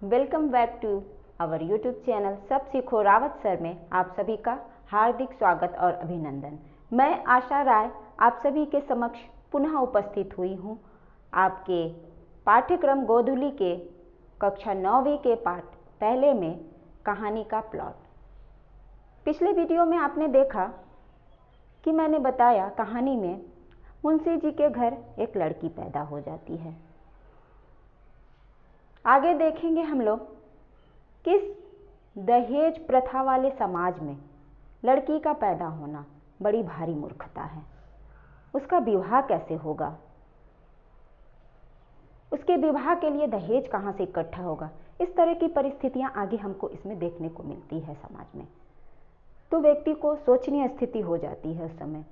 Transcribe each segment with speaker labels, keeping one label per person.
Speaker 1: Welcome back to our YouTube channel Sab Seekho Rawat sir में आप सभी का हार्दिक स्वागत और अभिनंदन। मैं आशा राय आप सभी के समक्ष पुनः उपस्थित हुई हूँ आपके पाठ्यक्रम गोधुली के कक्षा 9वीं के पाठ पहले में कहानी का प्लॉट। पिछले वीडियो में आपने देखा कि मैंने बताया कहानी में मुंशी जी के घर एक लड़की पैदा हो जाती है। आगे देखेंगे हम लोग किस दहेज प्रथा वाले समाज में लड़की का पैदा होना बड़ी भारी मूर्खता है। उसका विवाह कैसे होगा, उसके विवाह के लिए दहेज कहाँ से इकट्ठा होगा, इस तरह की परिस्थितियां आगे हमको इसमें देखने को मिलती है समाज में। तो व्यक्ति को सोचनीय स्थिति हो जाती है उस समय।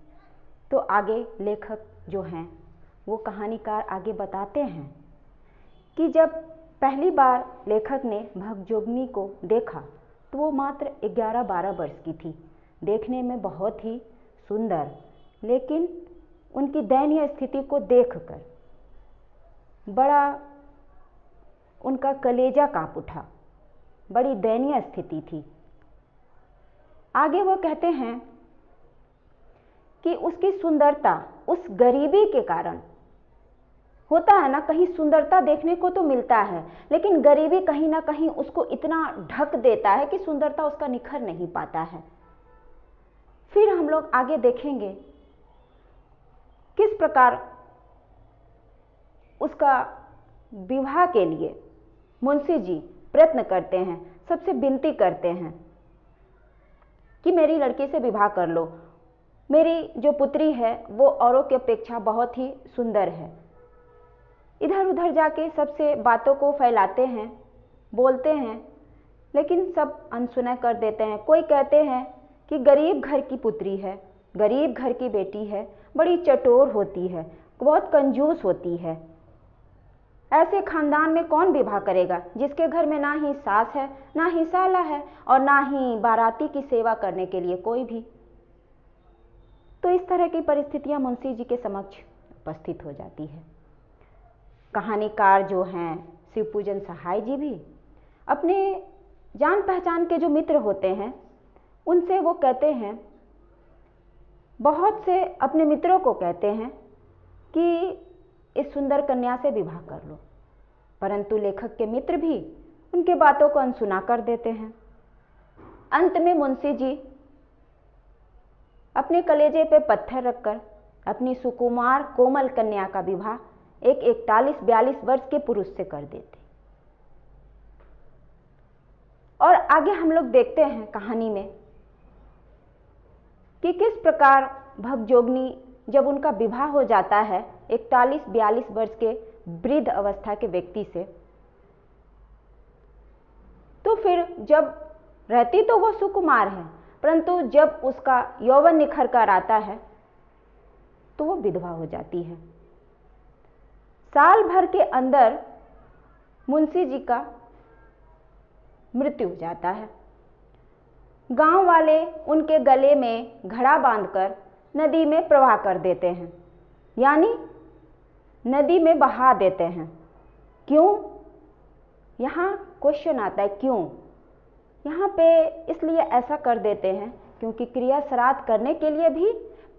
Speaker 1: तो आगे लेखक जो हैं वो कहानीकार आगे बताते हैं कि जब पहली बार लेखक ने भगजोगनी को देखा तो वो मात्र 11-12 वर्ष की थी, देखने में बहुत ही सुंदर, लेकिन उनकी दयनीय स्थिति को देखकर बड़ा उनका कलेजा कांप उठा। बड़ी दयनीय स्थिति थी। आगे वो कहते हैं कि उसकी सुंदरता उस गरीबी के कारण, होता है ना, कहीं सुंदरता देखने को तो मिलता है लेकिन गरीबी कहीं ना कहीं उसको इतना ढक देता है कि सुंदरता उसका निखर नहीं पाता है। फिर हम लोग आगे देखेंगे किस प्रकार उसका विवाह के लिए मुंशी जी प्रयत्न करते हैं, सबसे विनती करते हैं कि मेरी लड़की से विवाह कर लो, मेरी जो पुत्री है वो औरों की अपेक्षा बहुत ही सुंदर है। इधर उधर जाके सबसे बातों को फैलाते हैं, बोलते हैं, लेकिन सब अनसुना कर देते हैं। कोई कहते हैं कि गरीब घर की पुत्री है, गरीब घर की बेटी है, बड़ी चटोर होती है, बहुत कंजूस होती है, ऐसे खानदान में कौन विवाह करेगा जिसके घर में ना ही सास है, ना ही साला है और ना ही बाराती की सेवा करने के लिए कोई भी। तो इस तरह की परिस्थितियां मुंशी जी के समक्ष उपस्थित हो जाती है। कहानीकार जो हैं शिवपूजन सहाय जी भी अपने जान पहचान के जो मित्र होते हैं उनसे वो कहते हैं, बहुत से अपने मित्रों को कहते हैं कि इस सुंदर कन्या से विवाह कर लो, परंतु लेखक के मित्र भी उनके बातों को अनसुना कर देते हैं। अंत में मुंशी जी अपने कलेजे पे पत्थर रखकर अपनी सुकुमार कोमल कन्या का विवाह एक 41-42 वर्ष के पुरुष से कर देते। और आगे हम लोग देखते हैं कहानी में कि किस प्रकार भगजोगनी जब उनका विवाह हो जाता है 41-42 वर्ष के वृद्ध अवस्था के व्यक्ति से, तो फिर जब रहती तो वो सुकुमार है, परंतु जब उसका यौवन निखर कर आता है तो वो विधवा हो जाती है। साल भर के अंदर मुंशी जी का मृत्यु हो जाता है। गांव वाले उनके गले में घड़ा बांधकर नदी में प्रवाह कर देते हैं, यानी नदी में बहा देते हैं। क्यों? यहाँ क्वेश्चन आता है, क्यों यहाँ पे इसलिए ऐसा कर देते हैं क्योंकि क्रिया श्राद्ध करने के लिए भी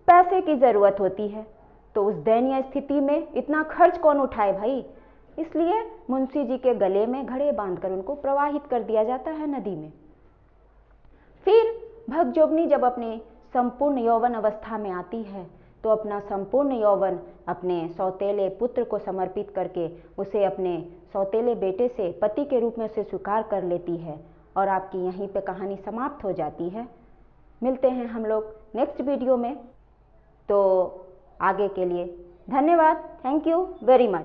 Speaker 1: पैसे की ज़रूरत होती है, तो उस दयनीय स्थिति में इतना खर्च कौन उठाए भाई, इसलिए मुंशी जी के गले में घड़े बांधकर उनको प्रवाहित कर दिया जाता है नदी में। फिर भगजोगनी जब अपने संपूर्ण यौवन अवस्था में आती है तो अपना संपूर्ण यौवन अपने सौतेले पुत्र को समर्पित करके उसे अपने सौतेले बेटे से पति के रूप में उसे स्वीकार कर लेती है। और आपकी यहीं पे कहानी समाप्त हो जाती है। मिलते हैं हम लोग नेक्स्ट वीडियो में। तो आगे के लिए धन्यवाद। Thank you very much.